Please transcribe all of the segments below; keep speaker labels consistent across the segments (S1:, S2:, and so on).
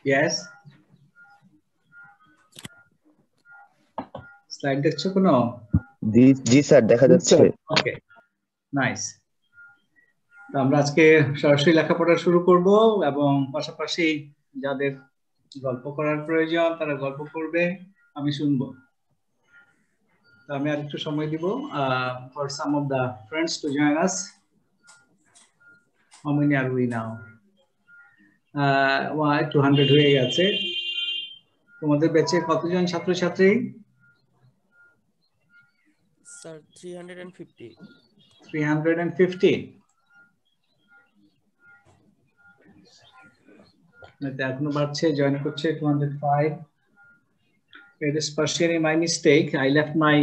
S1: Yes. Slide দেখছো কোনো?
S2: জি sir দেখা যাচ্ছে।
S1: ওকে, নাইস। তো আমরা আজকে সরাসরি লেখাপড়া শুরু করব এবং পাশাপাশি যাদের গল্প করার প্রয়োজন তারা গল্প করবে, আমি শুনবো। তো আমি আরেকটু সময় দিব for some of the friends to join us. How many are we now? 200 হয়ে গেছে। তোমাদের ব্যাচে কতজন ছাত্রছাত্রী?
S3: স্যার 350
S1: 350। এখনো বাড়ছে, জয়েন করছে 205. It is partially my mistake. I left my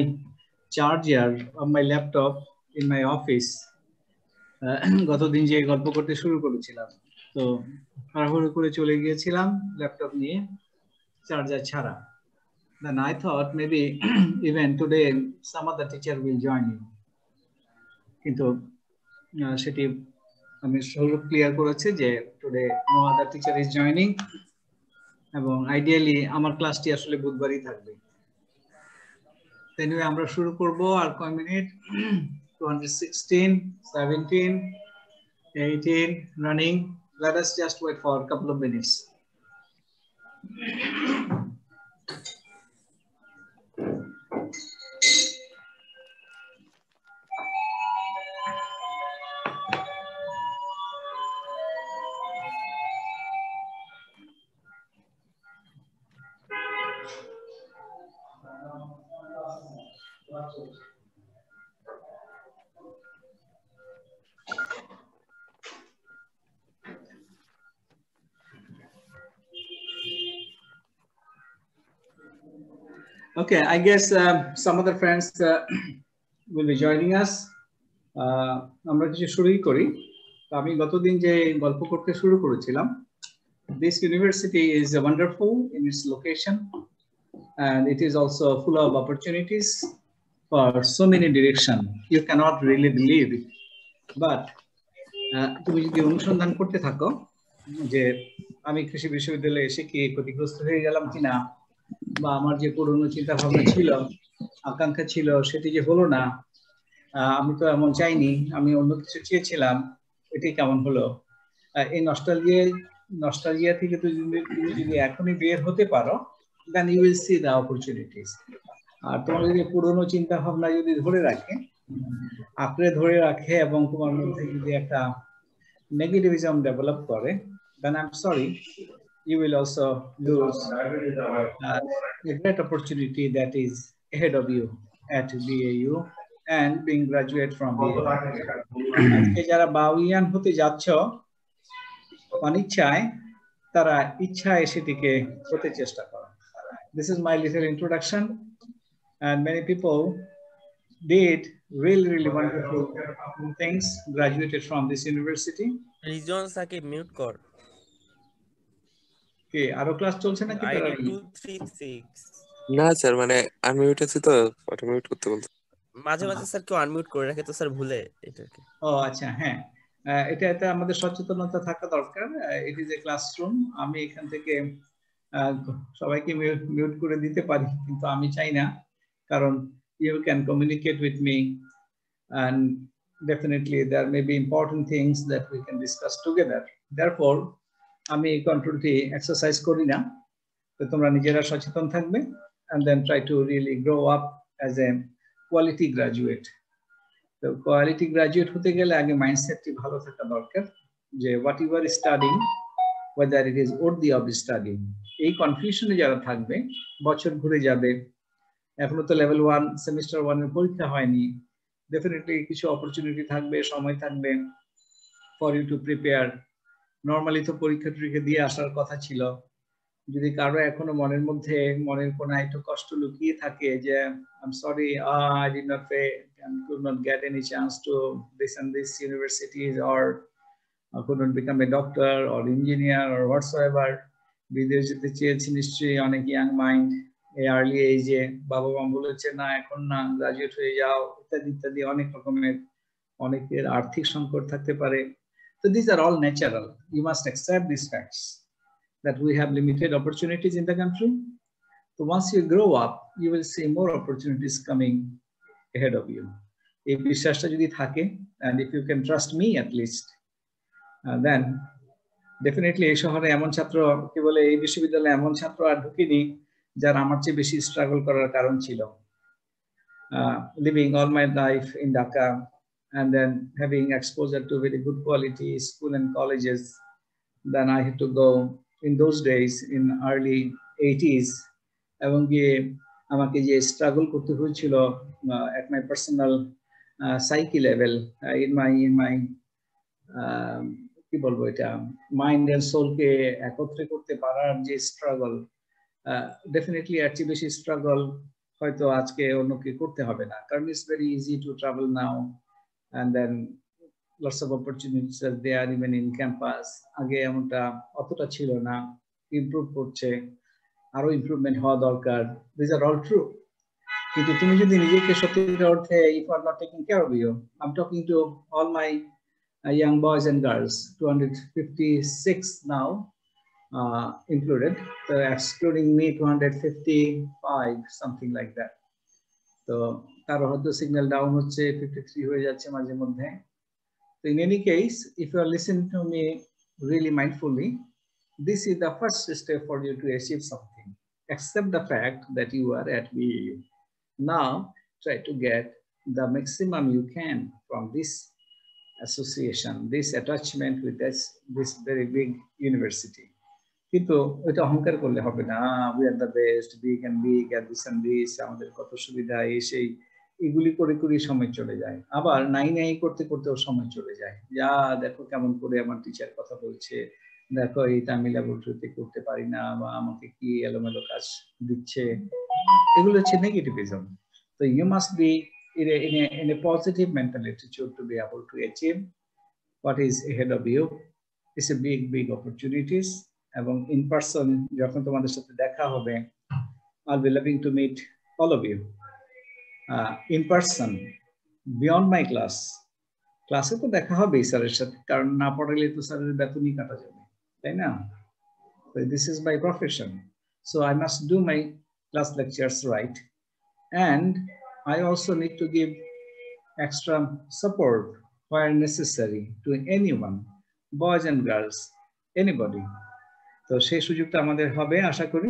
S1: charger of my laptop in my office. গতদিন যে গল্প করতে শুরু করেছিলাম, তো তাড়াহুড়ো করে চলে গিয়েছিলাম ল্যাপটপ নিয়ে, চার্জার ছাড়া। Then I thought maybe even today some other teacher will join you. কিন্তু সেটি আমি সৌরভ ক্লিয়ার করেছে যে today no other teacher is joining, এবং আইডিয়ালি আমার ক্লাসটি আসলে বুধবারই থাকবে। Anyway, আমরা শুরু করব। আর কয় minute? 216, 17, 18 running. Let us just wait for a couple of minutes. Okay, I guess some other friends will be joining us. আমরা কিছু শুরুই করি। আমি গতদিন যে গল্প করতে শুরু করেছিলাম, this university is wonderful in its location and it is also full of opportunities for so many direction. You cannot really believe it, but তুমি যদি অনুসন্ধান করতে থাকো যে আমি কৃষি বিশ্ববিদ্যালয়ে এসে কি ক্ষতিগ্রস্ত হয়ে গেলাম কিনা, বা আমার যে পুরনো চিন্তা ভাবনা ছিল, আকাঙ্ক্ষা ছিল, সেটি যে হলো না, আমি তো এমন চাইনি, আমি অন্য কিছু চেয়েছিলাম, এটি কেমন হলো, এই নস্টালজিয়া থেকে তুমি যদি এখনই বের হতে পারো, then you will see the opportunities. আর তোমার যদি পুরনো চিন্তা ভাবনা যদি আঁকড়ে ধরে রাখে এবং তোমার মধ্যে যদি একটা negativism develop করে, then I'm sorry, you will also lose a great opportunity that is ahead of you at BAU and being graduate from BAU. আজকে যারা বাউইয়ান হতে যাচ্ছ অনিচ্ছায়, তারা ইচ্ছায় সেটিকে হতে চেষ্টা করো। This is my little introduction, and many people did really wonderful things, graduated from this university.
S3: রিজন সাকে মিউট কর।
S1: কি আরো ক্লাস চলছে নাকি?
S3: আইডি 236
S4: না স্যার, মানে আনমিউট আছে তো অটোমিউট করতে বলতে।
S3: মাঝে মাঝে স্যার কেউ আনমিউট করে রাখে তো স্যার ভুলে এটাকে।
S1: ও আচ্ছা, হ্যাঁ, এটা আমাদের সচেতনতা থাকা দরকার। ইট ইজ এ ক্লাসরুম। আমি এখান থেকে সবাইকে মিউট করে দিতে পারি, কিন্তু আমি চাই না, কারণ you can communicate with me and definitely there may be important things that we can discuss together. Therefore আমি এই কন্ট্রোলটি এক্সারসাইজ করি না। তো তোমরা নিজেরা সচেতন থাকবে and then try to really grow up as a quality graduate. তো কোয়ালিটি গ্রাজুয়েট হতে গেলে আগে মাইন্ডসেটটি ভালো থাকা দরকার, যে what you are studying, whether it is worthy of studying. এই কনফিউশনে যারা থাকবে, বছর ঘুরে যাবে, এখনো তো লেভেল 1 সেমিস্টার 1 এর পরীক্ষা হয়নি, ডেফিনেটলি কিছু অপরচুনিটি থাকবে, সময় থাকবে for you to prepare. Normally তো পরীক্ষা টরীক্ষা দিয়ে আসার কথা ছিল। যদি কারো এখনো মনের কোনায় একটু কষ্ট লুকিয়ে থাকে যে I'm sorry, I did not pay and could not get any chance to this and this universities, or I could not become a doctor or engineer or whatsoever. বিদেশ যেতে চেয়েছি নিশ্চয়ই অনেক ইয়াং মাইন্ড, এই আর্লি এজে বাবা মা বলেছে না এখন না, গ্রাজুয়েট হয়ে যাও, ইত্যাদি ইত্যাদি, অনেক রকমের, অনেকের আর্থিক সংকট থাকতে পারে। So these are all natural. You must accept these facts. that we have limited opportunities in the country. So once you grow up, you will see more opportunities coming ahead of you. If বিশ্বাসটা যদি থাকে, and if you can trust me at least, then definitely এই শহরে এমন ছাত্র কি বলে এই বিশ্ববিদ্যালয়ে এমন ছাত্র আর ঢুকিনি যারা আমার চেয়ে বেশি স্ট্রাগল করার কারণ ছিল। Living all my life in Dhaka and then having exposure to very good quality school and colleges, then I had to go in those days in early 80s এবং গিয়ে আমাকে যে স্ট্রাগল করতে হয়েছিল at my personal psyche level, in my কি বলবো এটা mind and সোলকে একত্রে করতে পারার যে স্ট্রাগল, ডেফিনেটলি এর চেয়ে বেশি স্ট্রাগল হয়তো আজকে অন্য কেউ করতে হবে না, কারণ it's very easy to travel now and then lots of opportunities are there even in campus. আগে এমনটা অতটা ছিল না, ইমপ্রুভ করছে, আরো ইমপ্রুভমেন্ট হওয়া দরকার। দিস আর অল ট্রু, কিন্তু তুমি যদি নিজেকে সত্যিকার অর্থে if are not taking care of you, I am talking to all my young boys and girls, 256 now included, excluding me 255, something like that. So কারো হয়তো সিগন্যাল ডাউন হচ্ছে, 53 হয়ে যাচ্ছে মাঝে মধ্যে। So in any case, if you are listening to me really mindfully, this is the first step for you to achieve something. Accept the fact that you are at BAU. Now try to get the maximum you can from this association, this attachment with this very big university. কিন্তু এটা অহংকার করলে হবে না, we are the best, big and big at this and this, আমাদের কত সুবিধা এই সেই, এগুলি করে করে সময় চলে যায়। আবার নাই নাই করতে করতেও সময় চলে যায়, যা দেখো কেমন করে আমার টিচার কথা বলছে, দেখো এইটা আমি ল্যাবরেটরিতে করতে পারি না, বা আমাকে কি এলোমেলো কাজ দিচ্ছে, এগুলো হচ্ছে নেগেটিভিজম। So you must be in a positive mental attitude to be able to achieve what is ahead of you. It's a big opportunities. এবং in person যখন তোমাদের সাথে দেখা হবে, I'll be loving to meet all of you in person beyond my class. ক্লাসে তো দেখা হবে স্যারের সাথে, কারণ না পড়ালে তো স্যারের বেতনই কাটা যাবে, তাই না? So this is my profession, so I must do my class lectures right, and I also need to give extra support where necessary to anyone, boys and girls, anybody. তো সেই সুযোগটা আমাদের হবে আশা করি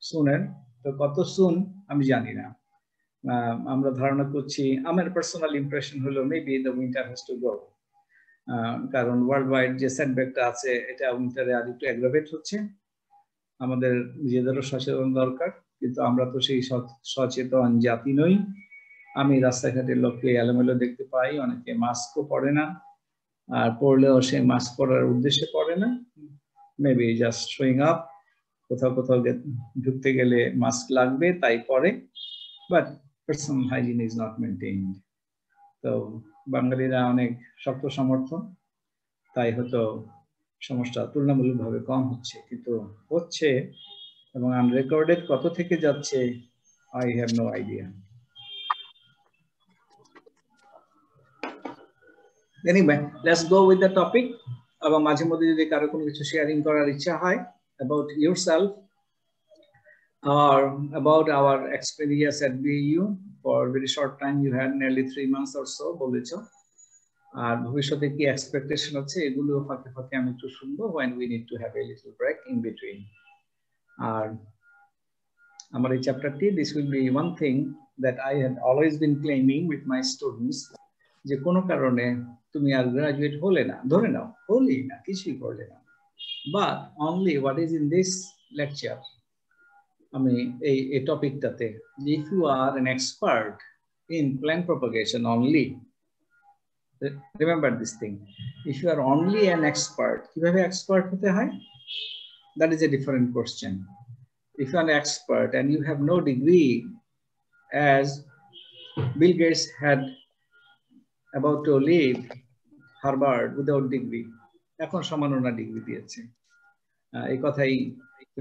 S1: সুনের। তো কত সুন আমি জানি না, আমরা ধারণা করছি, আমার পার্সোনাল ইমপ্রেশন হলো maybe the winter has to go, কারণ ওয়ার্ল্ড ওয়াইড যে সেটব্যাকটা আছে এটা উইন্টারে আর একটু অ্যাগ্রাভেট হচ্ছে। আমাদের নিজেদেরও সচেতন দরকার, কিন্তু আমরা তো সেই সচেতন জাতি নই। আমি রাস্তাঘাটের লোককে এলোমেলো দেখতে পাই, অনেকে মাস্কও পরে না, আর পড়লেও সে মাস্ক পরার উদ্দেশ্যে পড়ে না, মেবি জাস্ট শোয়িং আপ, কোথাও কোথাও ঢুকতে গেলে মাস্ক লাগবে তাই পরে, but personal hygiene is not maintained. তো বাঙালিরা অনেক শক্ত সমর্থন, তাই হয়তো সমস্যা তুলনামূলকভাবে কম হচ্ছে, কিন্তু হচ্ছে এবং আনরেকর্ডেড কত থেকে যাচ্ছে I have no idea. Anyway, let's go with the topic. এবং মাঝে মধ্যে যদি কারো কোনো কিছু শেয়ারিং করার ইচ্ছা হয় about yourself or about our experience at BAU for a very short time, you had nearly 3 months or so বলেছো, আর ভবিষ্যতে কি এক্সপেকটেশন আছে এগুলো ফাঁকে ফাঁকে আমি একটু শুনবো when we need to have a little break in between. আর আমার এই চ্যাপ্টারটি, this will be one thing that I have always been claiming with my students, যে কোনো কারণে তুমি আর গ্রাজুয়েট হলে না, ধরে নাও হলেই না, কিছুই করলে না, but only what is in this lecture, আমি এই টপিকটাতে, if you are an expert in plant propagation only, remember this thing, if you are only an expert, কিভাবে এক্সপার্ট হতে হয়, that is a different question. If you are an expert and you have no degree, as Bill Gates had about to leave Harvard without degree, এখন সমাননা degree দিয়েছে। এই কথাই,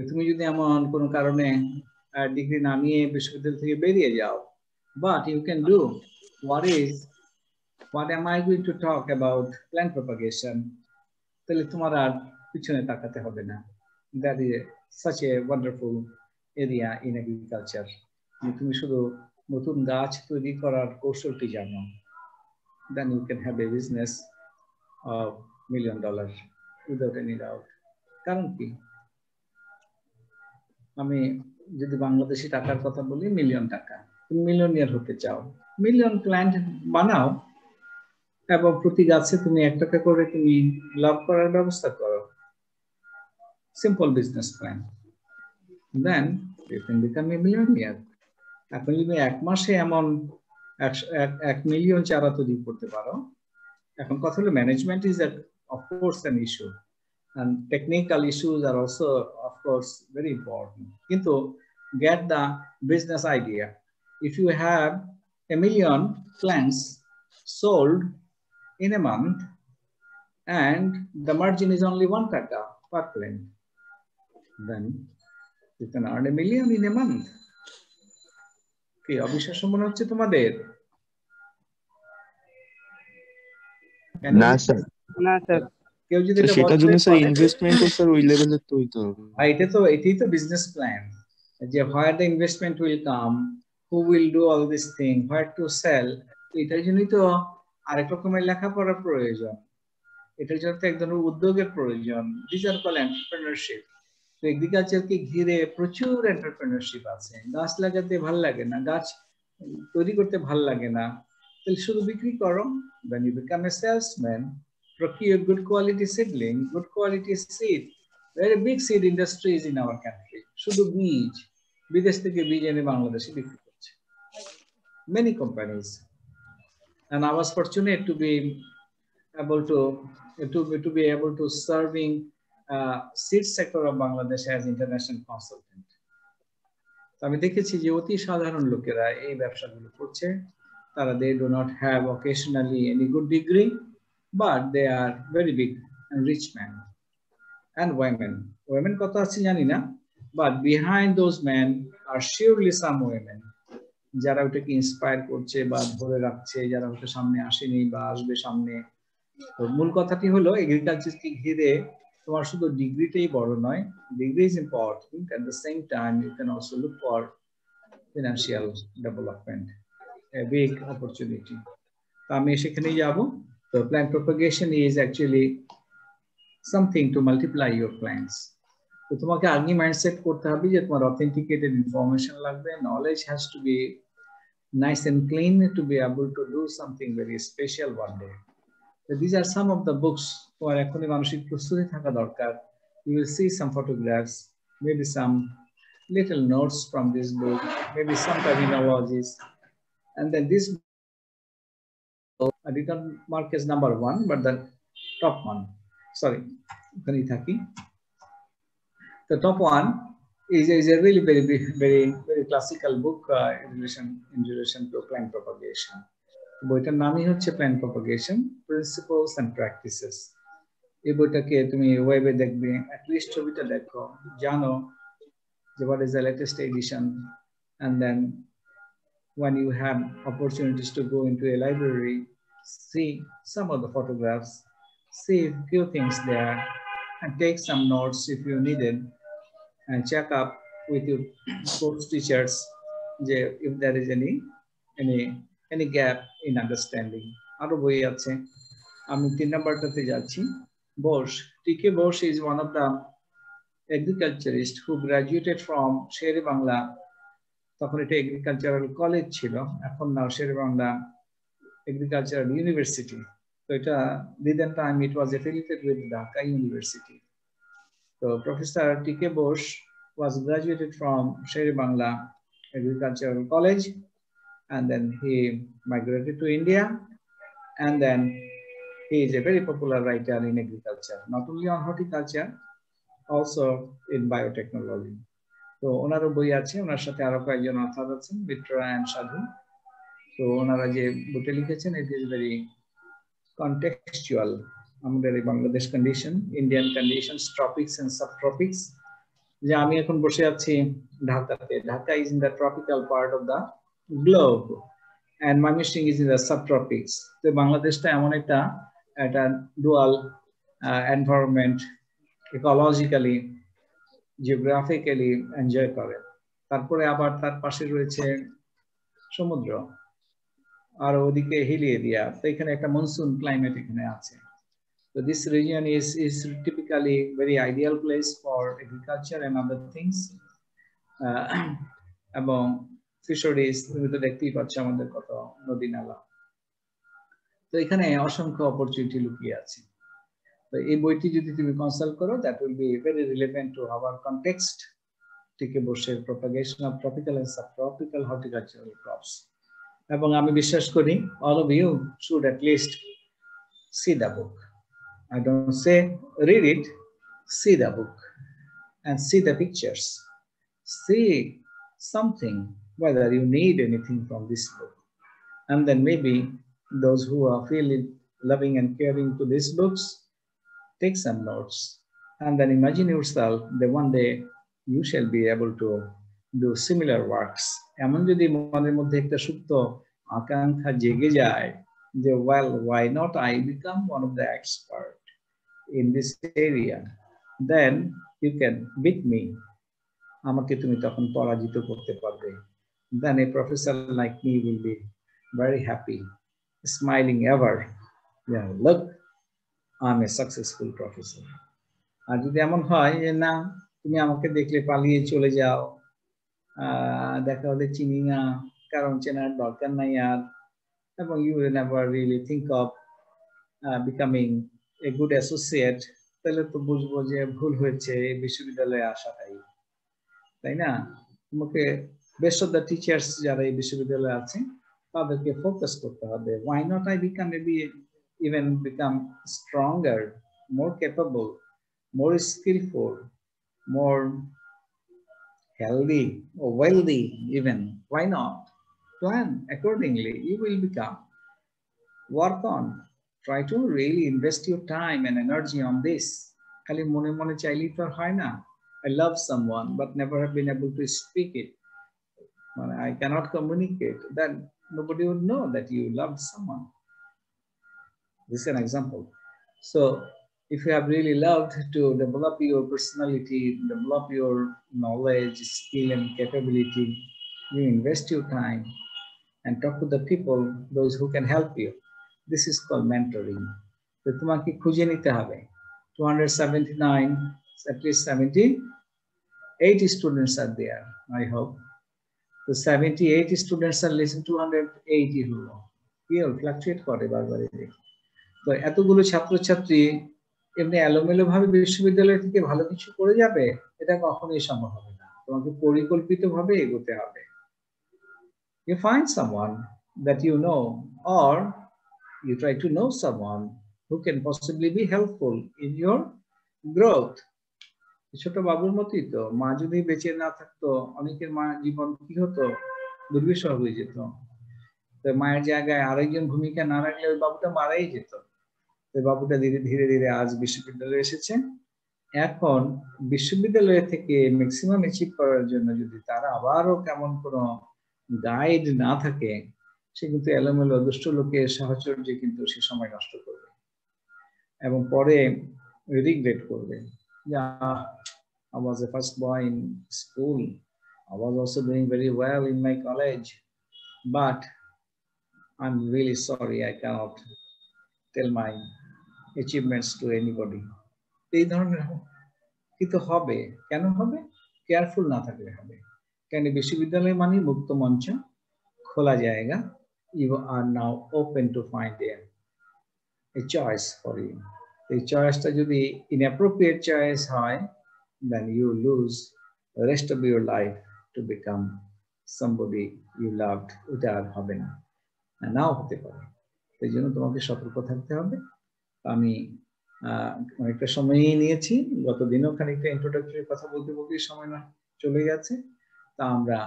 S1: তুমি যদি এমন কোনো কারণে ডিগ্রি না নিয়ে বিশ্ববিদ্যালয় থেকে বেরিয়ে যাও, but you can do what am I going to talk about plant propagation, তাহলে তোমার আর পিছনে তাকাতে হবে না, that is such a wonderful area in agriculture. তুমি শুধু নতুন গাছ তৈরি করার কৌশলটি জানো, then you can have a business of $1 million without any doubt. কারণ কি, আমি যদি বাংলাদেশি টাকার কথা বলি, মিলিয়ন টাকা, তুমি মিলিয়নিয়ার হতে চাও, মিলিয়ন প্ল্যান্ট বানাও এবং প্রতি গাছে তুমি 1 টাকা করে তুমি লাভ করার ব্যবস্থা করো। Simple business plan, then you can become a millionaire. এখন যদি 1 মাসে এমন 1 মিলিয়ন চারা তৈরি করতে পারো, এখন কথা হলো management is of course an issue and technical issues are also of course very important. Kintu get the business idea. If you have 1 million plants sold in a month and the margin is only 1 taka per plant, then you can earn 1 million in a month. কি অবিশ্বাস্য মনে হচ্ছে তোমাদের?
S2: না sir,
S5: না sir,
S1: কেউ যদি
S6: সেটার জন্য স্যার ইনভেস্টমেন্টও স্যার ওই লেভেলের তো হইতে হবে।
S1: এটাই তো বিজনেস প্ল্যান, যে where the investment will come, who will do all this thing, where to sell। এটার জন্যই তো আরেক রকমের লেখাপড়ার প্রয়োজন, এটার জন্য তো এক ধরনের উদ্যোগের প্রয়োজন। These are called entrepreneurship। তো এগ্রিকালচারকে ঘিরে প্রচুর এন্টারপ্রেনারশিপ আছে। গাছ লাগাতে ভাল লাগে না, গাছ তৈরি করতে ভাল লাগে না, তাহলে শুধু বিক্রি করো। Then you become a salesman, procure good quality seedling, good quality seed. Very big seed industry is in our country. শুধু বীজ, বিদেশ থেকে বীজ এনে বাংলাদেশে বিক্রি করছে many companies, and I was fortunate to be able to serving seed sector of Bangladesh as international consultant. আমি দেখেছি যে অতি সাধারণ লোকেরা এই ব্যবসাগুলো করছে, তারা they do not have occasionally any good degree, but they are very big and rich men and women. Women kotha ache jani na, but behind those men are surely some women jara ওটাকে inspire করছে বা ধরে রাখছে, যারা ওটা সামনে আসেনি বা আসবে সামনে। তো মূল কথাটি হলো এগ্রিকালচারকে ঘিরে তোমার শুধু ডিগ্রিটাই বড় নয়, degree is important, at the same time you can also look for financial development, a big opportunity. তো আমি সেখানেই যাব। তো plant propagation is actually something to multiply your plants. তো তোমাকে আগে মাইন্ডসেট করতে হবে যে তোমার অথেন্টিকেটেড ইনফরমেশন লাগবে, knowledge has to be nice and clean to be able to do something very special one day. So these are some of the books for এখনই মানসিক প্রস্তুতি থাকা দরকার। You will see some photographs, maybe some little notes from this book, maybe some terminologies, and then this I did not mark as number 1, but the top one. Sorry, the top one is a really very classical book in relation to plant propagation. বইটার নামই হচ্ছে Plant Propagation Principles and Practices। এই বইটাকে তুমি ওয়েবে দেখবে, at least ছবিটা দেখো, জানো যে what is the latest edition, and then when you have opportunities to go into a library, see some of the photographs, see a few things there, and take some notes if you needed, and check up with your course teachers if there is any gap in understanding. আরো বই আছে, আমি 3 নাম্বারটাতে যাচ্ছি। Bosch, T.K. Bosch is one of the agriculturists who graduated from Sher-e Bangla। তখন এটা agricultural college ছিল, এখন নাও Sher-e Bangla Agricultural University. So এটা within time it was affiliated with Dhaka University. So Professor T.K. Bosch was graduated from Sher-e Bangla Agricultural College, and then he migrated to India, and then he is a very popular writer in agriculture, not only on horticulture, also in biotechnology. So ওনারও বই আছে, ওনার সাথে আরো কয়েকজন author আছেন, বিট্রা and সাধু। তো ওনারা যে বইটা লিখেছেন it is very contextual আমাদের এই Bangladesh condition, Indian conditions, tropics and subtropics. যে আমি এখন বসে আছি ঢাকাতে, Dhaka is in the tropical part of the globe and Mymensingh is in the subtropics. তো বাংলাদেশটা এমন একটা dual environment ecologically, geographically enjoy করেন। তারপরে আবার তার পাশে রয়েছে সমুদ্র, আর ওদিকে হিলি এরিয়া, তো এখানে একটা মনসুন ক্লাইমেট এখানে আছে। So this region is typically very ideal place for agriculture and other things. এবং ফিশারিজ, তুমি তো দেখতেই পাচ্ছ আমাদের কত নদী নালা, তো এখানে অসংখ্য অপরচুনিটি লুকিয়ে আছে। তো এই বইটি যদি তুমি কনসাল্ট করো, that will be very relevant to our context. টিকে বসের propagation of tropical and subtropical horticultural crops. এবং আমি বিশ্বাস করি all of you should at least see the book. I don't say read it, see the book and see the pictures. See something, whether you need anything from this book. And then maybe those who are feeling loving and caring to these books, take some notes. And then imagine yourself that one day you shall be able to do similar works. এমন যদি মনের মধ্যে একটা সুপ্ত আকাঙ্ক্ষা জেগে যায় যে well, why not I become one of the expert in this area, then you can beat me. আমাকে তুমি তখন পরাজিত করতে পারবে। Then a professor like me will be very happy, smiling ever. Yeah, look, I'm a successful professor. আর যদি এমন হয় যে না, তুমি আমাকে দেখলে পালিয়ে চলে যাও, দেখা হলে চিনি না, কারণ চেনার দরকার নাই আর, এবং you will never really think of becoming a good associate, তাহলে তো বুঝবো যে ভুল হয়েছে এই বিশ্ববিদ্যালয়ে আসাটাই, তাই না? তোমাকে বেস্ট অফ দ্য টিচার্স যারা এই বিশ্ববিদ্যালয়ে আছে তাদেরকে ফোকাস করতে হবে। why not I become maybe even become stronger, more capable, more skillful, more healthy or wealthy even. Why not? Plan accordingly. You will become. Work on. Try to really invest your time and energy on this. খালি মনে মনে চাইলেই তো হয় না। I love someone but never have been able to speak it. I cannot communicate. Then nobody would know that you love someone. This is an example. So if you have really loved to develop your personality, develop your knowledge, skill and capability, you invest your time and talk to the people, those who can help you. This is called mentoring. So তোমাকে খুঁজে নিতে হবে। 279, at least 78 students are there, I hope. So 78 students are listening, 280 হলো। কি fluctuate করে বারবারই। তো এতগুলো ছাত্রছাত্রী এমনি এলোমেলো ভাবে বিশ্ববিদ্যালয় থেকে ভালো কিছু করে যাবে, এটা কখনোই সম্ভব হবে না। তোমাকে পরিকল্পিতভাবে এগোতে হবে। You find someone that you know, or you try to know someone who can possibly be helpful in your growth. ছোট বাবুর মতই তো, মা যদি বেঁচে না থাকতো অনেকের মা জীবন কি হতো, দুর্বিষহ হয়ে যেত। তো মায়ের জায়গায় আরেকজন ভূমিকা না রাখলে ওই বাবুটা মারাই যেত। বাবুটা ধীরে ধীরে আজ বিশ্ববিদ্যালয়ে এসেছে। এখন বিশ্ববিদ্যালয় থেকে ম্যাক্সিমাম অ্যাচিভ করার জন্য যদি তারা আবারও কেমন কোনো গাইড না থাকে, সে কিন্তু এলোমেলো দুষ্ট লোকের সাহচর্যে কিন্তু সে সময় নষ্ট করবে এবং পরে রিগ্রেট করবে। I was the first boy in school. I was also doing very well in my college, but I'm really sorry I cannot tell my achievements to anybody. এই ধরনের কিন্তু হবে, কেন হবে? কেয়ারফুল না থাকলে হবে। কেন বিশ্ববিদ্যালয় মানে মুক্ত মঞ্চ, খোলা জায়গা। You are now open to find a choice for you. এই চয়েসটা যদি inappropriate choice হয়, then you lose the rest of your life to become somebody you loved. এটা আর হবে না, নাও হতে পারে। সেই জন্য তোমাকে সতর্ক থাকতে হবে। আমি অনেকটা সময়ই নিয়েছি, গতদিনও খানিকটা ইন্ট্রোডাক্টরি কথা বলতে বলতে সময় না চলে গেছে। তা আমরা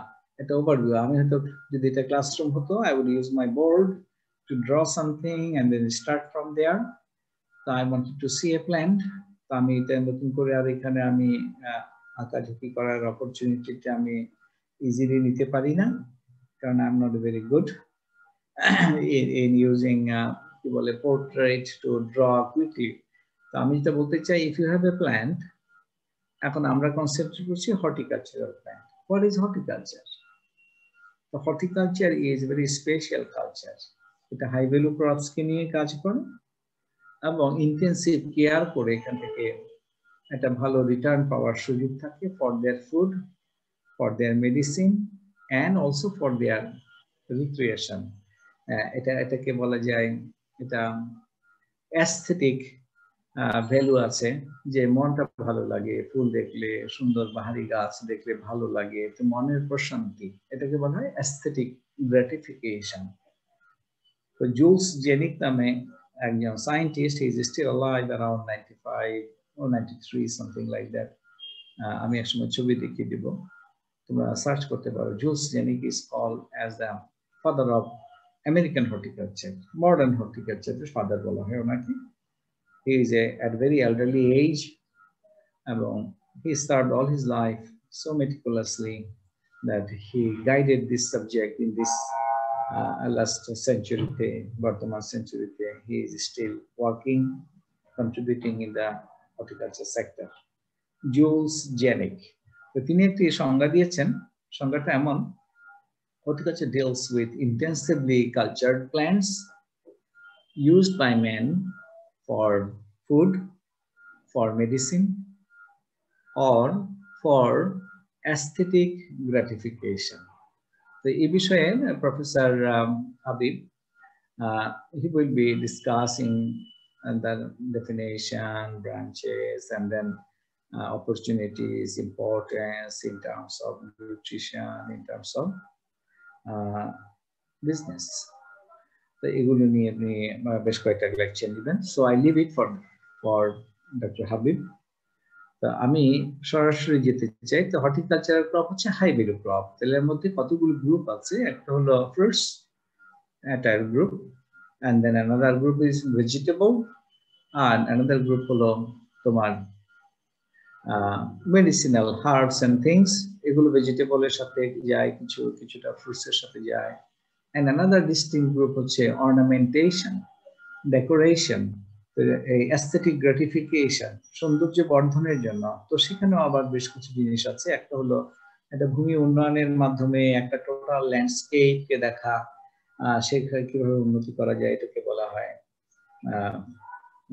S1: একটা ওভারভিউ, আমি হয়তো যদি এটা ক্লাসরুম হতো, I would use my board to draw something and then start from there. So I wanted to see a plant. তো আমি এটা নতুন করে আর এখানে আমি আঁকাঝুঁকি করার অপরচুনিটিটা আমি ইজিলি নিতে পারি না, কারণ I am not very good in using কি বলে portrait to draw quickly. তো আমি যেটা বলতে চাই, if you have a plant, এখন আমরা কনসেন্ট্রেট করছি horticultural plant. What is horticulture? তো horticulture is very special culture. এটা হাই ভ্যালু ক্রপসকে নিয়ে কাজ করে এবং ইন্টেন্সিভ কেয়ার করে এখান থেকে একটা ভালো রিটার্ন পাওয়ার সুযোগ থাকে for their food, for their medicine and also for their recreation. এটাকে বলা যায় এটা অ্যাস্থেটিক ভ্যালু আছে, যে মনটা ভালো লাগে ফুল দেখলে, সুন্দর বাহারি গাছ দেখলে ভালো লাগে, তো মনের প্রশান্তি, এটাকে বলা হয় অ্যাস্থেটিক গ্র্যাটিফিকেশন। তো জুলস জেনিক নামে একজন scientist, he is still alive around 95 or 93 something like that. আমি একসময় ছবি দেখিয়ে দিব, তোমরা সার্চ করতে পারো। Jules Janick is called as the father of American horticulture, modern হর্টিকালচারের ফাদার বলা হয় ওনাকে। He is at very elderly age, and he started all his life so meticulously that he guided this subject in this last century, Bartman century. He is still working, contributing in the horticulture sector. Jules Jenick. তো তিনি একটি সংজ্ঞা দিয়েছেন, সংজ্ঞাটা এমন: horticulture deals with intensively cultured plants used by men for food, for medicine, or for aesthetic gratification. So, এই বিষয়ে Professor Habib, he will be discussing the definition, branches, and then opportunities, importance in terms of nutrition, in terms of business. তো এগুলো নিয়ে আপনি বেশ কয়েকটা lecture নেবেন। So I leave it for doctor Habib. তো আমি সরাসরি যেতে চাই। তো হর্টিকালচারাল ক্রপ হচ্ছে হাই ভ্যালু ক্রপ। তাহলে এর মধ্যে কতগুলো গ্রুপ আছে? একটা হলো fruits, entire group, and then another group is vegetable, আর অ্যানাদার গ্রুপ হলো তোমার মেডিসিনাল হার্বস এন্ড থিংস। এগুলো ভেজিটেবলের সাথে যায়, কিছুটা ফ্রুটসের সাথে যায়। And another distinct group হচ্ছে ornamentation, decoration, aesthetic gratification, সৌন্দর্য বর্ধনের জন্য। তো সেখানেও আবার বেশ কিছু জিনিস আছে। একটা হলো একটা ভূমি উন্নয়নের মাধ্যমে একটা টোটাল ল্যান্ডস্কেপকে দেখা, সেখানে কিভাবে উন্নতি করা যায়, এটাকে বলা হয়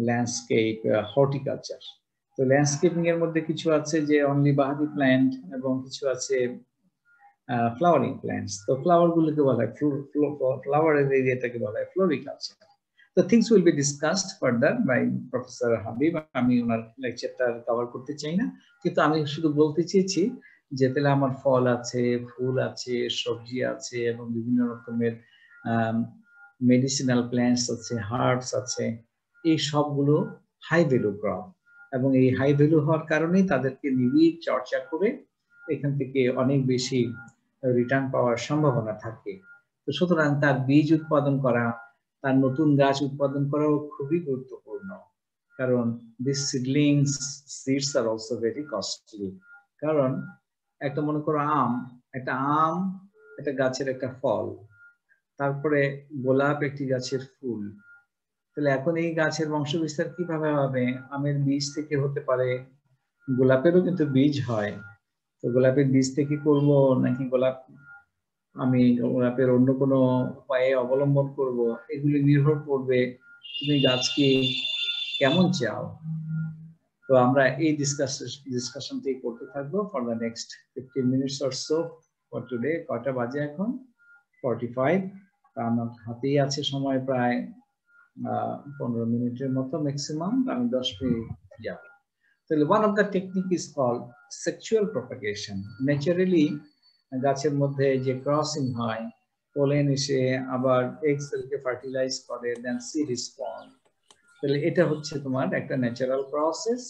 S1: ল্যান্ডস্কেপ হর্টিকালচার। তো ল্যান্ডস্কেপিং এর মধ্যে কিছু আছে যে অনলি বাহারি প্ল্যান্ট, এবং কিছু আছে flowering plants. তো ফ্লাওয়ার গুলোকে বলা হয় ফ্লাওয়ারের এরিয়াটাকে বলা হয় ফ্লোরিকালচার। তো things will be discussed further by professor Habib. আমি ওনার লেকচারটা কভার করতে চাই না, কিন্তু আমি শুধু বলতে চেয়েছি যে তাহলে আমার ফল আছে, ফুল আছে, সবজি আছে, এবং বিভিন্ন রকমের মেডিসিনাল প্ল্যান্টস আছে, হার্বস আছে। এই সবগুলো হাই ভ্যালু ক্রপ, এবং এই হাই ভ্যালু হওয়ার কারণেই তাদেরকে নিবিড় চর্চা করে এখান থেকে অনেক বেশি রিটার্ন পাওয়ার সম্ভাবনা থাকে। তো সুতরাং তার বীজ উৎপাদন করা, তার নতুন গাছ উৎপাদন করাও খুবই গুরুত্বপূর্ণ, কারণ this seeds are also very costly. কারণ একটা মনে করো আম, একটা গাছের একটা ফল, তারপরে গোলাপ একটি গাছের ফুল। তাহলে এখন এই গাছের বংশবিস্তার কিভাবে হবে? আমের বীজ থেকে হতে পারে, গোলাপেরও কিন্তু বীজ হয়। তো গোলাপের বীজ থেকে করব, নাকি আমি গোলাপের অন্য কোনো উপায়ে অবলম্বন করব, এগুলি নির্ভর করবে তুমি গাছকে কেমন চাও। তো আমরা এই ডিসকাশনটাই করতে থাকবো for the next 15 minutes or so for today. কয়টা বাজে এখন? 45। আমার হাতেই আছে সময় প্রায় 15 মিনিটের মতো ম্যাক্সিমাম। আমি 10 মিনিট যাব। তাহলে one of the technique is called sexual propagation. Naturally গাছের মধ্যে যে ক্রসিং হয়, পোলেন এসে আবার এগ সেলকে ফার্টিলাইজ করে, দেন সিড ইজ ফর্ম। তাহলে এটা হচ্ছে তোমার একটা natural process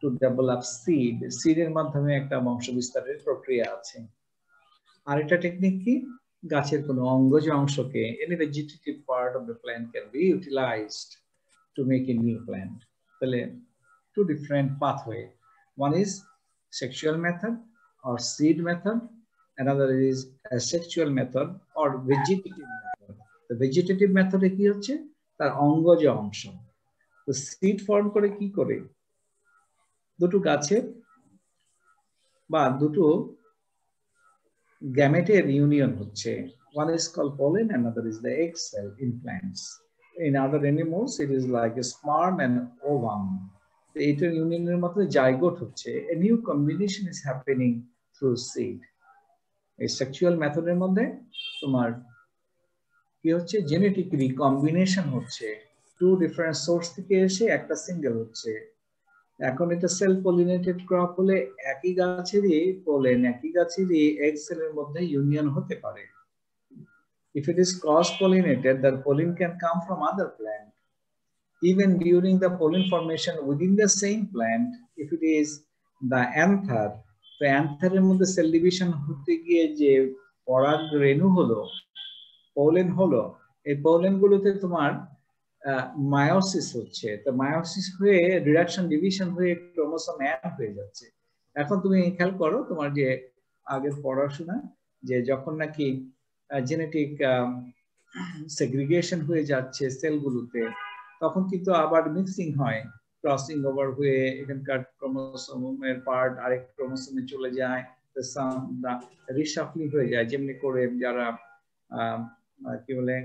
S1: to develop seed. সিডের মাধ্যমে একটা বংশবিস্তারের প্রক্রিয়া আছে। আর এটা টেকনিক কি? গাছের কোনো অঙ্গজ অংশকে, any vegetative part of the plant can be utilized to make a new plant. তাহলে two different pathway. One is sexual method or seed method. Another is a sexual method or vegetative method. The vegetative method কি হচ্ছে? তার অঙ্গজ অংশ। তো seed form করে কি করে? দুটো গাছের বা দুটো গ্যামেটের ইউনিয়ন হচ্ছে। One is called pollen, another is the egg cell in plants. In other animals, it is like a sperm and ovum. এইটার ইউনিয়নের মধ্যে জাইগোট হচ্ছে। A new combination is happening through seed. এই সেক্সুয়াল মেথডের মধ্যে তোমার কি হচ্ছে, জেনেটিক রিকম্বিনেশন হচ্ছে, টু ডিফারেন্ট সোর্স থেকে এসে একটা সিঙ্গেল হচ্ছে। এখন এটা সেলফ পলিনেটেড ক্রপ হলে একই গাছেরই পোলেন, একই গাছেরই এগ সেলের মধ্যে ইউনিয়ন হতে পারে। If it is cross pollinated, the pollen can come from other plant. Even during the pollen formation within the same plant, if it is the anther, তো অ্যান্থারের মধ্যে cell division হতে গিয়ে যে পরাগ রেণু হলো, পোলেন হলো, এই পোলেন গুলোতে তোমার মায়োসিস হচ্ছে। তো মায়োসিস হয়ে রিডাকশন ডিভিশন হয়ে ক্রোমোসোম অ্যাড হয়ে যাচ্ছে। এখন তুমি খেয়াল করো তোমার যে আগের পড়াশোনা, যে যখন নাকি জেনেটিক সেগ্রিগেশন হয়ে যাচ্ছে সেলগুলোতে, তখন কিন্তু আবার মিক্সিং হয়, ক্রসিং ওভার হয়ে এখানকার ক্রোমোসোমের পার্ট আরেক ক্রোমোসোমে চলে যায়, রিশাফলিং হয়ে যায়। যেমনি করে যারা কি বলে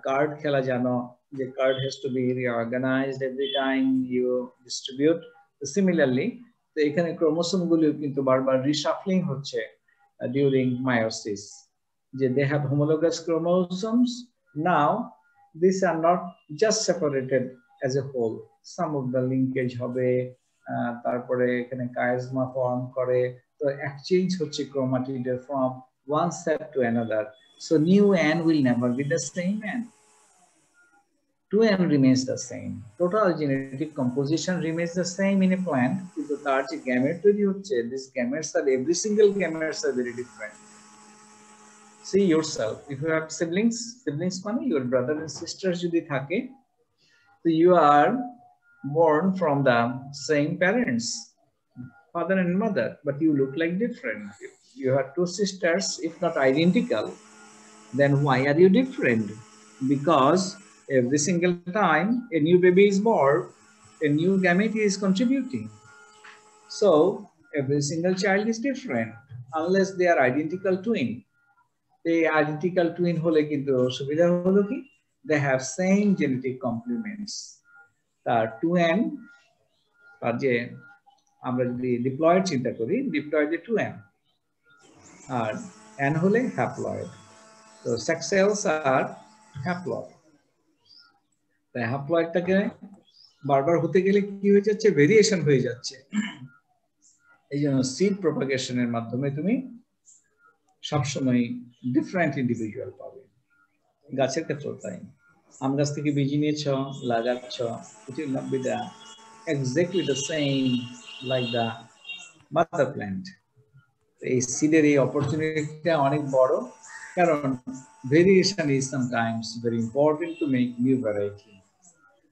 S1: কার্ড খেলা জানো, যে card has to be reorganized every time you distribute, similarly তো এখানে ক্রোমোসোম গুলো কিন্তু বারবার রিশাফলিং হচ্ছে ডিউরিং মায়োসিস, যে they have homologous chromosomes. Now these are not just separated as a whole, some of the linkage হবে, তারপরে এখানে chiasma form করে, তো এক্সচেঞ্জ হচ্ছে ক্রোমাটিডের from one set to another. So new N will never be the same N. 2N remains the same. Total genetic composition remains the same in a plant, কিন্তু তার যে gamete তৈরি হচ্ছে, these gametes are, every single gametes are very different. See yourself, if you have siblings মানে your brother and sisters যদি থাকে, so you are born from the same parents, father and mother, but you look like different. If you have two sisters, if not identical, then why are you different? Because every single time a new baby is born, a new gamete is contributing. So every single child is different unless they are identical twin. They identical twin hole kintu subidha holo ki they have same genetic complements. তার 2n আর যে আমরা যদি diploid চিন্তা করি, ডিপ্লয়েডে 2n আর n হলে haploid. তো sex sales আর haploid. তাই হ্যাপ্লয়েডটাকে বারবার হতে গেলে কি হয়ে যাচ্ছে, ভেরিয়েশন হয়ে যাচ্ছে। এই জন্য সিড প্রপাগেশনের মাধ্যমে তুমি সবসময় ডিফারেন্ট ইন্ডিভিজুয়াল পাবে। গাছের ক্ষেত্রেও তাই, আম গাছ থেকে বীজ নিয়েছ, লাগাচ্ছ, it will not be the exactly the same like the mother plant. এই সিডের এই অপরচুনিটিটা অনেক বড়, কারণ variation is sometimes very important to make new variety.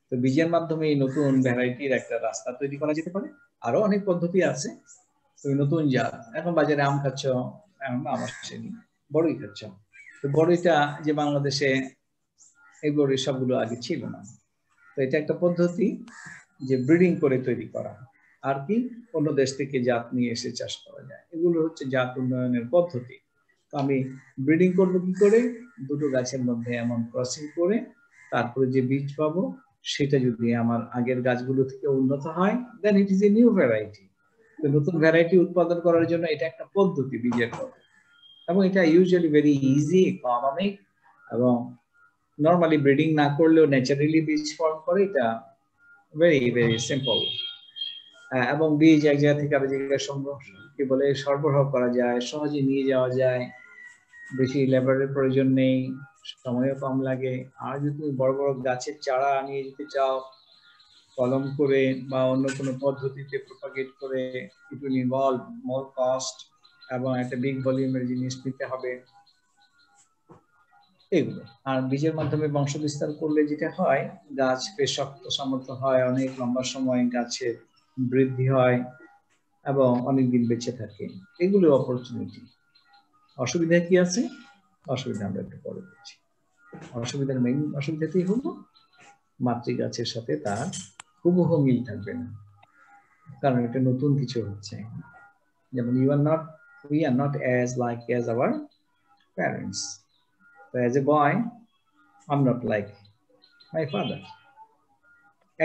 S1: তো বীজের মাধ্যমে এই নতুন ভ্যারাইটির একটা রাস্তা তৈরি করা যেতে পারে। আরো অনেক পদ্ধতি আছে। তুমি নতুন জাত, এখন বাজারে আম খাচ্ছ, আম আসেনি, বড়ই খাচ্ছ, তো বড়ইটা যে বাংলাদেশে এই বড়ই সবগুলো আগে ছিল না। তো এটা একটা পদ্ধতি যে ব্রিডিং করে তৈরি করা, আর কি অন্য দেশ থেকে জাত নিয়ে এসে চাষ করা যায়, এগুলো হচ্ছে জাত উন্নয়নের পদ্ধতি। তো আমি ব্রিডিং করব কি করে, দুটো গাছের মধ্যে এমন ক্রসিং করে তারপরে যে বীজ পাবো সেটা যদি আমার আগের গাছগুলো থেকে উন্নত হয়, then it is a new variety. তো নতুন ভ্যারাইটি উৎপাদন করার জন্য এটা একটা পদ্ধতি বীজের পদ্ধতি, এবং এটা ইউজুয়ালি ভেরি ইজি, ইকোনমিক, এবং নর্মালি ব্রিডিং না করলেও ন্যাচারালি বীজ ফর্ম করে, এটা ভেরি ভেরি সিম্পল। এবং বীজ এক জায়গা থেকে আরেক জায়গায় কি বলে সরবরাহ করা যায়, সহজে নিয়ে যাওয়া যায়, বেশি লেবারের প্রয়োজন নেই, সময়ও কম লাগে। আর যদি তুমি বড় বড় গাছের চারা নিয়ে যেতে চাও কলম করে বা অন্য কোনো পদ্ধতিতে প্রপাগেট করে, it will involve more cost, এবং একটা বিগ ভলিউমের জিনিস নিতে হবে এগুলো। আর বীজের মাধ্যমে বংশ বিস্তার করলে যেটা হয়, গাছ বেশ শক্ত সামর্থ্য হয়, অনেক লম্বা সময় গাছের বৃদ্ধি হয় এবং অনেকদিন বেঁচে থাকে। এগুলো অপরচুনিটি। অসুবিধা কি আছে? অসুবিধা আমরা একটু পরে বলছি। অসুবিধার মেইন অসুবিধাতেই হলো মাতৃ গাছের সাথে তার হুবহু মিল থাকবে না, কারণ এটা নতুন কিছু হচ্ছে। যেমন we are not as like as our parents. So as a boy, I'm not like my father.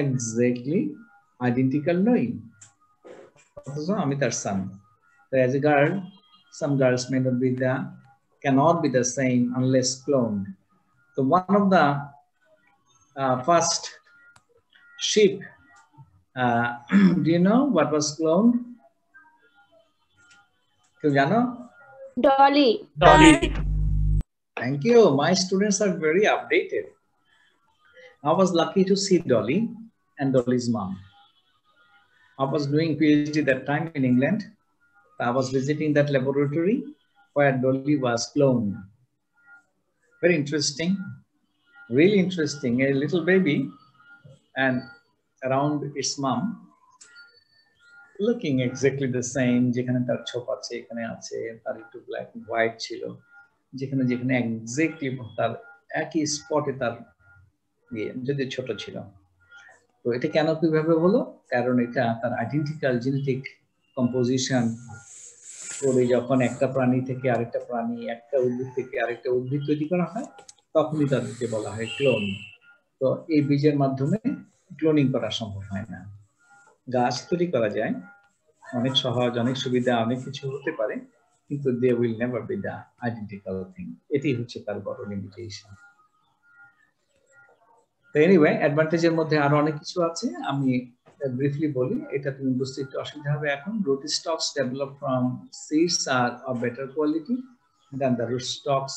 S1: Exactly identical knowing. So আমি তার son. So as a girl, some girls may not be cannot be the same unless cloned. So one of the first sheep, do you know what was cloned? Do you know?
S5: Dolly.
S1: Thank you. My students are very updated. I was lucky to see Dolly and Dolly's mom. I was doing PhD that time in England. I was visiting that laboratory where Dolly was cloned. Very interesting, really interesting. A little baby and around its mom, looking exactly the same. যেখানে তার ছোপ আছে এখানে আছে, তার একটু black and white ছিল, যেখানে যেখানে এক্স্যাক্টলি তার একই স্পটে তার যদি ছোট ছিল। তো এটা কেন কিভাবে হলো? কারণ এটা তার আইডেন্টিক্যাল জেনেটিক কম্পোজিশন করে যখন একটা প্রাণী থেকে আরেকটা প্রাণী, একটা উদ্ভিদ থেকে আরেকটা উদ্ভিদ তৈরি করা হয়, তখনই তাদেরকে বলা হয় ক্লোন। তো এই বীজের মাধ্যমে ক্লোনিং করা সম্ভব হয় না। গাছ তৈরি করা যায়, অনেক সহজ, অনেক সুবিধা, অনেক কিছু হতে পারে, কিন্তু they will never be the identical thing. এটি হচ্ছে তার বড় লিমিটেশন। তো এনিওয়ে, অ্যাডভান্টেজের মধ্যে আরো অনেক কিছু আছে, আমি ব্রিফলি বলি, এটা তুমি বুঝতে একটু অসুবিধা হবে এখন। root stocks developed from seeds are of better quality than the root stocks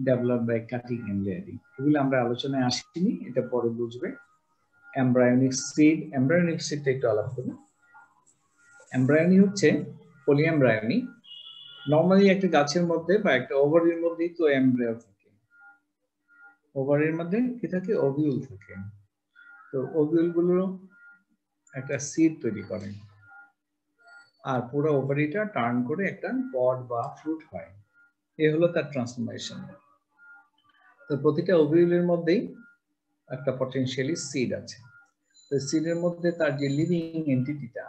S1: developed by cutting and layering. এগুলো আমরা আলোচনায় আসিনি, এটা পরে বুঝবে। এমব্রায়োনিক সিড, এমব্রায়োনিক সিডটা একটু আলাদা করব। এমব্রায়োনি হচ্ছে পলিএমব্রায়োনি। নরমালি একটা গাছের মধ্যে বা একটা ওভারির মধ্যেই তো এমব্রায়ো থাকে। ওভারির মধ্যে কি থাকে? ওভিউল থাকে। তো ওভিউল গুলো একটা সিড তৈরি করে, আর পুরো ওভারিটা টার্ন করে একটা পড বা ফ্রুট হয়। এই হলো তার ট্রান্সফরমেশন। তো প্রতিটা ওভিউলের মধ্যেই একটা পটেনশিয়ালি সিড আছে। তো সিডের মধ্যে তার যে লিভিং এন্টিটিটা,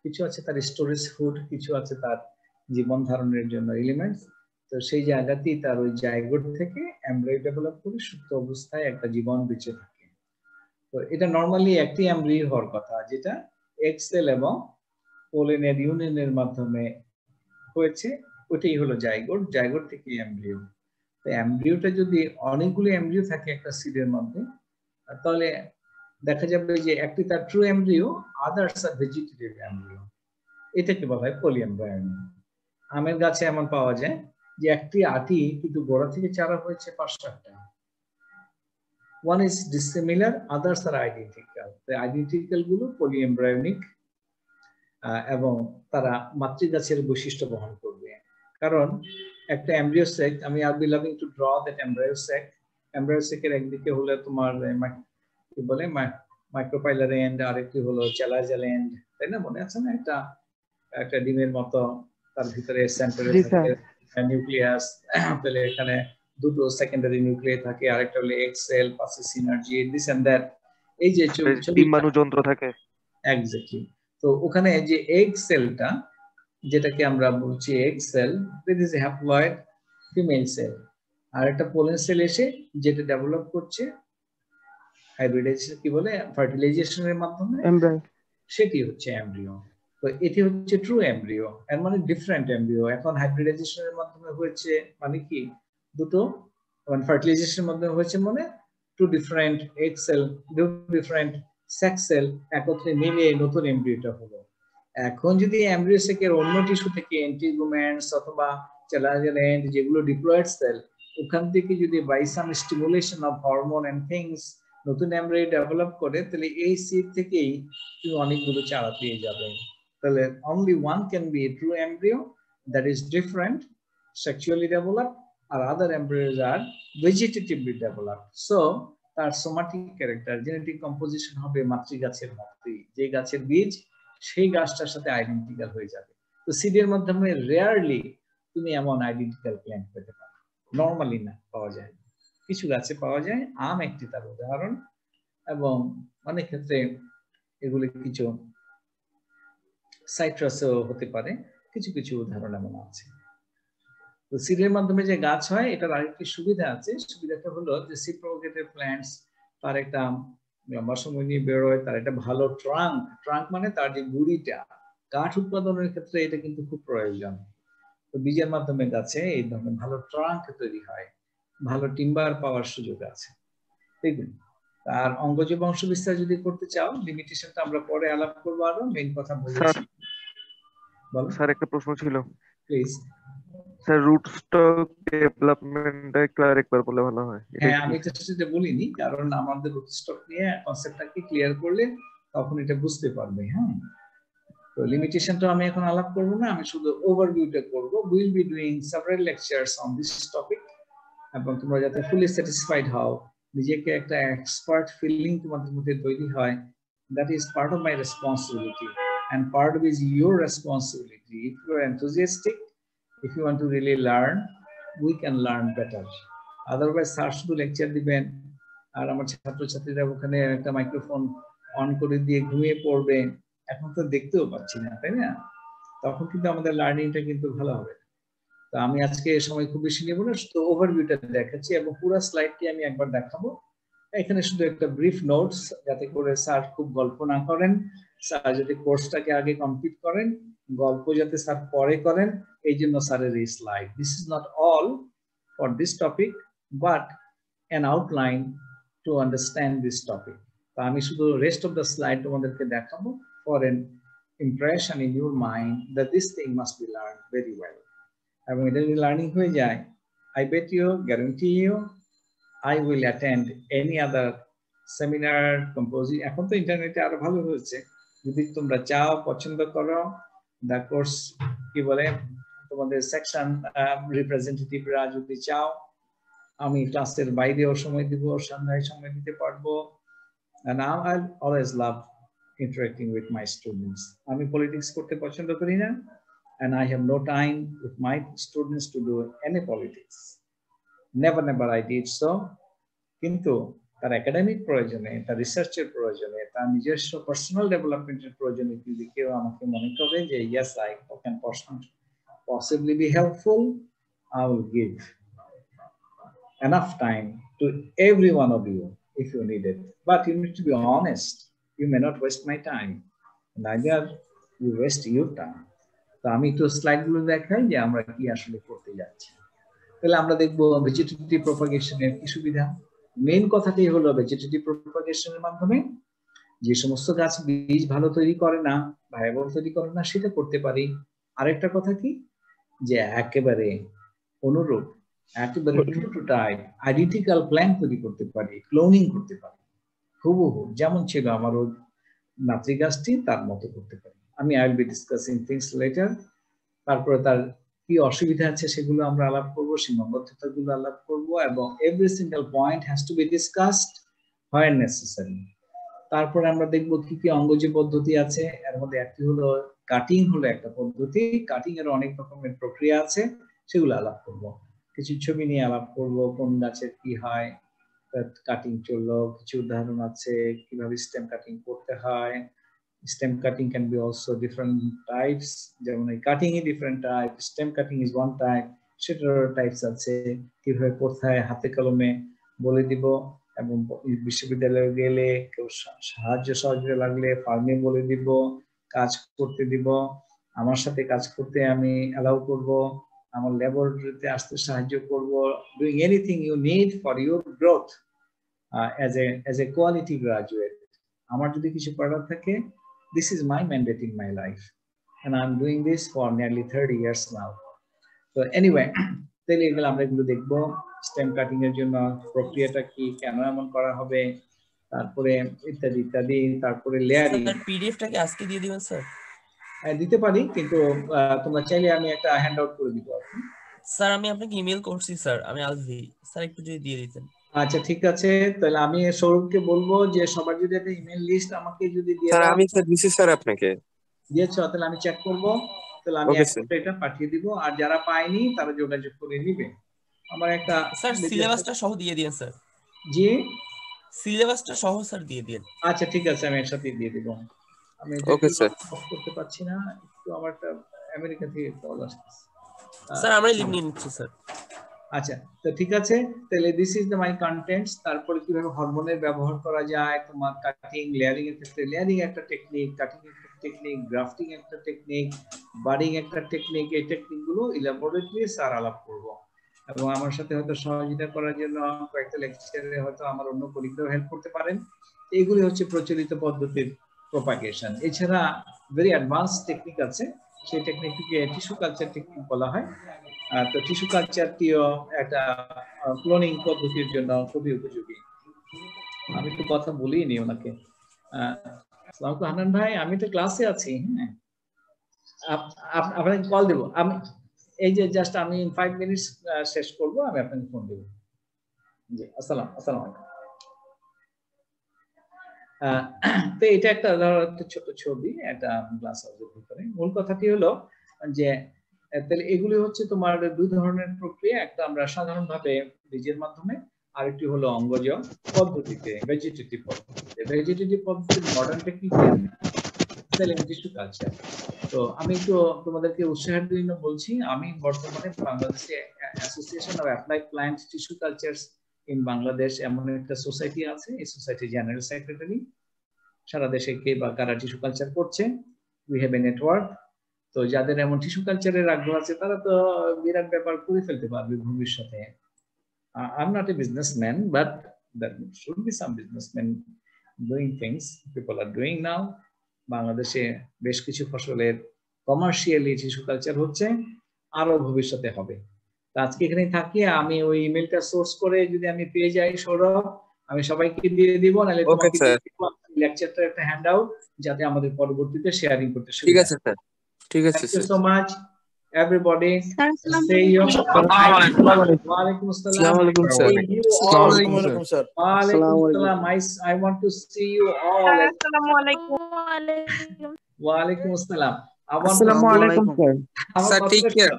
S1: কিছু আছে তার স্টোরেজ ফুড, কিছু আছে তার জীবন ধারণের জন্য এলিমেন্টস। তো সেই জায়গাতেই তার ওই জায়গোট থেকে এমব্রায়ো ডেভেলপ করে সুপ্ত অবস্থায় একটা জীবন বেঁচে থাকে। তো এটা নরমালি একটি এমব্রায়ো হওয়ার কথা, যেটা এগ সেল এবং পোলেনের ইউনিয়নের মাধ্যমে হয়েছে, ওটাই হলো জাইগোট। জাইগোট থেকে এমব্রায়ো। তো এমব্রায়োটা যদি অনেকগুলো এমব্রায়ো থাকে একটা সিডের মধ্যে, তাহলে দেখা যাবে যে একটি তার ট্রু এমব্রায়ো, আদার্স আর ভেজিটেটিভ এমব্রায়ো। এটাকে বলা হয় পলিএমব্রায়োনি। আমের গাছে এমন পাওয়া যায় যে একটি আটি কিন্তু গোড়া থেকে চারা হয়েছে 5-7টা। One is dissimilar, others are identical. The identical গুলো পলিএমব্রায়োনিক এবং তারা মাতৃগাছের বৈশিষ্ট্য বহন করবে। কারণ একটা এমব্রায়ো সেক, আমি আর be loving to draw that embryo sac. Embryo সেকের একদিকে হলো তোমার কি বলে মাইক্রোপাইলার এন্ড, আরেকটি হলো চ্যালাজাল এন্ড, তাই না? মনে আছে না? একটা ডিমের মতো, তার ভিতরে সেন্টারে থাকে নিউক্লিয়াস, তাহলে এখানে দুটো সেকেন্ডারি নিউক্লিয়াস থাকে, আরেকটা হলো এগ সেল, পাশে সিনার্জি, দিস এন্ড দ্যাট। এই যে
S7: ডিম্বাণু যন্ত্র থাকে।
S1: এক্স্যাক্টলি। তো ওখানে যে এগ সেলটা, যেটাকে আমরা বলছি egg cell, this is a haploid female cell. আর একটা পোলেন সেল এসে যেটা ডেভেলপ করছে হাইব্রিডাইজেশন, কি বলে, ফার্টিলাইজেশনের মাধ্যমে, সেটি হচ্ছে এমব্রিও। তো এটি হচ্ছে ট্রু এমব্রিও, এর মানে ডিফারেন্ট এমব্রিও। এখন হাইব্রিডাইজেশনের মাধ্যমে হয়েছে মানে কি, দুটো, মানে ফার্টিলাইজেশনের মাধ্যমে হয়েছে মানে two different egg cell, two different sex cell একত্রে মিলিয়ে নতুন এমব্রিওটা হলো। এখন যদি এমব্রিও সেকের অন্য টিস্যু থেকে এন্টিগুমেন্টস অথবা চ্যালাজাল এন্ড, যেগুলো ডিপ্লয়েড সেল, ওখান থেকে যদি by some stimulation of hormone and things নতুন এমব্রিও ডেভেলপ করে, তাহলে এই সিড থেকেই তুমি অনেকগুলো চারা পেয়ে যাবে। তাহলে only one can be a true embryo that is different, sexually developed, or other embryos are vegetatively developed. So তার সোমাটিক ক্যারেক্টার, জেনেটিক কম্পোজিশন হবে মাতৃগাছের মতোই, যে গাছের বীজ সেই গাছটার সাথে আইডেন্টিক্যাল হয়ে যাবে। তো সিডের মাধ্যমে রেয়ারলি তুমি এমন আইডেন্টিক্যাল প্ল্যান্ট পেতে পারো, নরমালি না পাওয়া যায়। কিছু গাছে পাওয়া যায়, আম একটি তার উদাহরণ, এবং অনেক ক্ষেত্রে এগুলি কিছু সাইট্রাসও হতে পারে, কিছু কিছু উদাহরণ এমন আছে। তো সিডের মাধ্যমে যে গাছ হয় এটার আরেকটি সুবিধা আছে। সুবিধাটা হলো যে সিড প্রোপাগেটেড প্ল্যান্টস তার একটা লম্বা সময় নিয়ে বেরোয়, তার একটা ভালো ট্রাঙ্ক মানে তার যে গুড়িটা, কাঠ উৎপাদনের ক্ষেত্রে এটা কিন্তু খুব প্রয়োজন। তো বীজের মাধ্যমে গাছে এই ধরনের ভালো ট্রাঙ্ক তৈরি হয়, ভালো টিম্বার পাওয়ার সুযোগ আছে। দেখুন, আর অঙ্গজ বংশ বিস্তার যদি করতে চাও, লিমিটেশনটা আমরা পরে আলাপ করবো, আরো মেইন কথা বলেছি। বলো
S5: স্যার, একটা প্রশ্ন ছিল
S1: প্লিজ।
S5: স্যার। রুট স্টক ডেভেলপমেন্টটা একবার বলে ভালো হয়।
S1: হ্যাঁ, আমি এটা বলিনি, কারণ আমাদের রুট স্টক নিয়ে কনসেপ্টটাকে ক্লিয়ার করলে তখন এটা বুঝতে পারবে। হ্যাঁ, তো লিমিটেশনটা আমি এখন আলাপ করব না, আমি শুধু ওভারভিউটা করব। Will be doing several lectures on this topic, এবং তোমরা যাতে ফুলি স্যাটিসফাইড হও, নিজেকে একটা এক্সপার্ট ফিলিং তোমাদের মধ্যে তৈরি হয়, that is part of my responsibility and part of is your responsibility. If you are enthusiastic, if you want to really learn, we can learn better. Otherwise sir শুধু lecture দিবেন আর আমার ছাত্রছাত্রীরা ওখানে একটা মাইক্রোফোন অন করে দিয়ে ঘুমিয়ে পড়বে, এখন তো দেখতেও পাচ্ছি না, তাই না? তখন কিন্তু আমাদের লার্নিংটা কিন্তু ভালো হবে। তো আমি আজকে সময় খুব বেশি নেব না, শুধু ওভারভিউটা দেখাচ্ছি এবং পুরো স্লাইডটি আমি একবার দেখাবো। এখানে শুধু একটা ব্রিফ নোটস, যাতে করে স্যার খুব গল্প না করেন, স্যার যদি কোর্সটাকে আগে কমপ্লিট করেন, গল্প যাতে স্যার পরে করেন, এই জন্য স্যারের এই slide. This is not all for this topic, but an outline to understand this topic. তো আমি শুধু রেস্ট অফ দ্য স্লাইড তোমাদেরকে দেখাবো for N impression in your mind that this thing must be learn very well. এবং এটা যদি learning হয়ে যায়, I bet you, guarantee you, I will attend any other seminar, composing. এখন তো ইন্টারনেটে আরো ভালো হয়েছে, যদি তোমরা চাও, পছন্দ করো, দ্য কোর্স কি বলে, তোমাদের সেকশন রিপ্রেজেন্টেটিভরা যদি চাও, আমি ক্লাসের বাইরেও সময় দিব, সন্ধ্যায় সময় দিতে পারবো। And I always love interacting with my students. আমি পলিটিক্স করতে পছন্দ করি না, and I have no time with my students to do any politics. Never I did so. কিন্তু তার একাডেমিক প্রয়োজনে, তার রিসার্চের প্রয়োজনে, তার নিজস্ব পার্সোনাল ডেভেলপমেন্টের প্রয়োজনে যদি কেউ আমাকে মনে করে যে yes, I can possibly be helpful, I will give enough time to every one of you if you need it. But you need to be honest. You may not waste my time, neither you waste your time. তো আমি একটু স্লাইডগুলো দেখাই যে আমরা কি আসলে করতে যাচ্ছি। তাহলে আমরা দেখবো ভেজিটেটিভ প্রপাগেশনের কি সুবিধা। মেইন কথাটাই হলো ভেজিটেটিভ প্রপাগেশনের মাধ্যমে যে সমস্ত গাছ বীজ ভালো তৈরি করে না, ভায়াবল তৈরি করে না, সেটা করতে পারি। আরেকটা কথা কি, যে একেবারে অনুরূপ, একেবারে true to type identical plant তৈরি করতে পারি, ক্লোনিং করতে পারি, হুবহু যেমন ছিল আমার ওই নাত্রি গাছটি তার মতো করতে পারি। আমি I will be discussing things letter. তারপরে তার কি অসুবিধা আছে সেগুলো আমরা আলাপ করবো, সীমাবদ্ধতাগুলো আলাপ করবো, এবং every single point has to B discussed when necessary. তারপরে আমরা দেখবো কি কি অঙ্গজ পদ্ধতি আছে। এর মধ্যে একটি হলো কাটিং, হলো একটা পদ্ধতি। কাটিং এর অনেক রকমের প্রক্রিয়া আছে, সেগুলো আলাপ করবো। কিছু ছবি নিয়ে আলাপ করবো, কোন গাছের কি হয়, কাটিং চললো, কিছু উদাহরণ আছে কিভাবে স্টেম কাটিং করতে হয়। Stem cutting can be also different types. যেমন cutting a different type, stem cutting is one type, সেটার টাইপস আছে। কিভাবে কোথায় হাতে কলমে বলে দিব, এবং বিশ্ববিদ্যালয়ে গেলে কেউ সাহায্য সহযোগিতা লাগলে ফার্মে বলে দিব, কাজ করতে দিব, আমার সাথে কাজ করতে আমি অ্যালাউ করব, আমার ল্যাবরেটরিতে আসতে সাহায্য করব, doing anything you need for your growth as a quality graduate. আমার যদি কিছু করার থাকে, this is my mandate in my life, and I'm doing this for nearly 30 years now. So anyway, তাহলে এগুলো আমরা এগুলো দেখবো। স্টেম কাটিং এর জন্য প্রক্রিয়াটা কি, কেন এমন করা হবে, তারপরে ইত্যাদি ইত্যাদি। তারপরে লেয়ারিং।
S3: স্যার পিডিএফটা কি আজকে দিয়ে দিবেন স্যার?
S1: দিতে পারি, কিন্তু তোমরা চাইলে আমি একটা হ্যান্ড আউট করে দিব।
S3: স্যার আমি আপনাকে ইমেল করছি স্যার, আমি আজই, স্যার একটু যদি দিয়ে দিতেন।
S1: আচ্ছা ঠিক আছে, তাহলে আমি সৌরভকে বলবো যে সবার যদি একটা ইমেল লিস্ট আমাকে যদি দিয়ে
S4: স্যার
S1: দাও।
S4: আমি স্যার দিছি স্যার আপনাকে।
S1: দিয়েছো? তাহলে আমি চেক করব, তাহলে আমি এটা পাঠিয়ে দিব, আর যারা পায়নি তারা যোগাযোগ করে নেবে। আমার একটা
S3: স্যার সিলেবাসটা সহ দিয়ে দিন স্যার।
S1: জি
S3: সিলেবাসটা সহ স্যার দিয়ে দিন।
S1: আচ্ছা ঠিক আছে, আমি একসাথে দিয়ে দিব। আমি
S4: ওকে স্যার।
S1: অফ করতে পারছি না, একটু আমার একটা আমেরিকা থেকে কল আসছে।
S3: স্যার আমরা লিভ নিয়ে নিচ্ছি স্যার।
S1: আচ্ছা, তো ঠিক আছে, তাহলে this is the my contents. তারপরে কিভাবে হরমোনের ব্যবহার করা যায়, তোমার কাটিং লেয়ারিং এর ক্ষেত্রে লেয়ারিং একটা টেকনিক, কাটিং একটা টেকনিক, গ্রাফটিং একটা টেকনিক, বাডিং একটা টেকনিক। এই টেকনিক গুলো ইলাবোরেটলি স্যার আলাপ করবো, এবং আমার সাথে হয়তো সহযোগিতা করার জন্য কয়েকটা লেকচারে হয়তো আমার অন্য কলিগরাও হেল্প করতে পারেন। এইগুলি হচ্ছে প্রচলিত পদ্ধতির প্রপাগেশন। এছাড়া ভেরি অ্যাডভান্স টেকনিক আছে, সেই টেকনিকটিকে টিস্যু কালচার টেকনিক বলা হয়। তো টিস্যু কালচারটিও একটা ক্লোনিং পদ্ধতির জন্য খুবই উপযোগী। আমি তো কথা বলিনি ওনাকে। আসসালামু আলাইকুম হান্নান ভাই, আমি তো ক্লাসে আছি। হ্যাঁ, আপনাকে কল দেবো আমি, এই যে জাস্ট আমি 5 মিনিটস শেষ করব, আমি আপনাকে ফোন দেবো। জি, আসসালামু আলাইকুম। তো এটা একটা ছোট ছবি, একটা গ্লাস হাউসের ভিতরে। মূল কথাটি হলো যে তাহলে এগুলি হচ্ছে তোমার দুই ধরনের প্রক্রিয়া। একটা আমরা সাধারণভাবে বীজের মাধ্যমে, আরেকটি হলো অঙ্গজ পদ্ধতিতে, ভেজিটেটিভ পদ্ধতিতে। ভেজিটেটিভ পদ্ধতির modern technique cell and tissue culture. তো আমি একটু তোমাদেরকে উৎসাহের জন্য বলছি, আমি বর্তমানে বাংলাদেশে association of applied plant tissue cultures in Bangladesh এমন একটা সোসাইটি আছে। এই সোসাইটির জেনারেল সেক্রেটারি। সারা দেশে কে বা কারা টিস্যু কালচার করছে, উই হ্যাভ এ নেটওয়ার্ক। তো যাদের এমন টিস্যু কালচারের আগ্রহ আছে তারা তো বিরাট ব্যাপার করে ফেলতে পারবে ভবিষ্যতে। I'm not a businessman, but there should be some businessmen doing things people are doing now. বাংলাদেশে বেশ কিছু ফসলের কমার্শিয়ালি টিস্যু কালচার হচ্ছে, আরো ভবিষ্যতে হবে। তো আজকে এখানে থাকি, আমি ওই ইমেলটা সোর্স করে যদি আমি পেয়ে যাই সৌরভ, আমি সবাইকে দিয়ে দিব, নাহলে তোমাকে লেকচারটা একটা হ্যান্ড আউট, যাতে আমাদের পরবর্তীতে শেয়ারিং করতে সুবিধা।
S4: ঠিক আছে স্যার, ঠিক আছে
S1: sir. Thank you so much everybody. Stay your Walaikum assalam.
S6: Assalamualaikum sir.
S1: Assalamualaikum
S6: sir.
S1: Assalam. I want to see you all.
S7: Assalamualaikum.
S1: Walaikum assalam.
S6: Assalamualaikum sir.
S4: Sir, take care.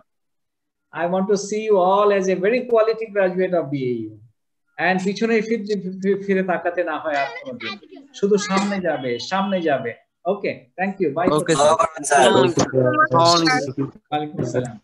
S1: I want to see you all as a very quality graduate of BAU. And পিছনে ফিরে তাকাতে না হয় আর কোনোদিন, শুধু সামনে যাবে, সামনে যাবে। Okay, thank you. Bye.
S4: Okay, sir.
S1: Walaikum assalam.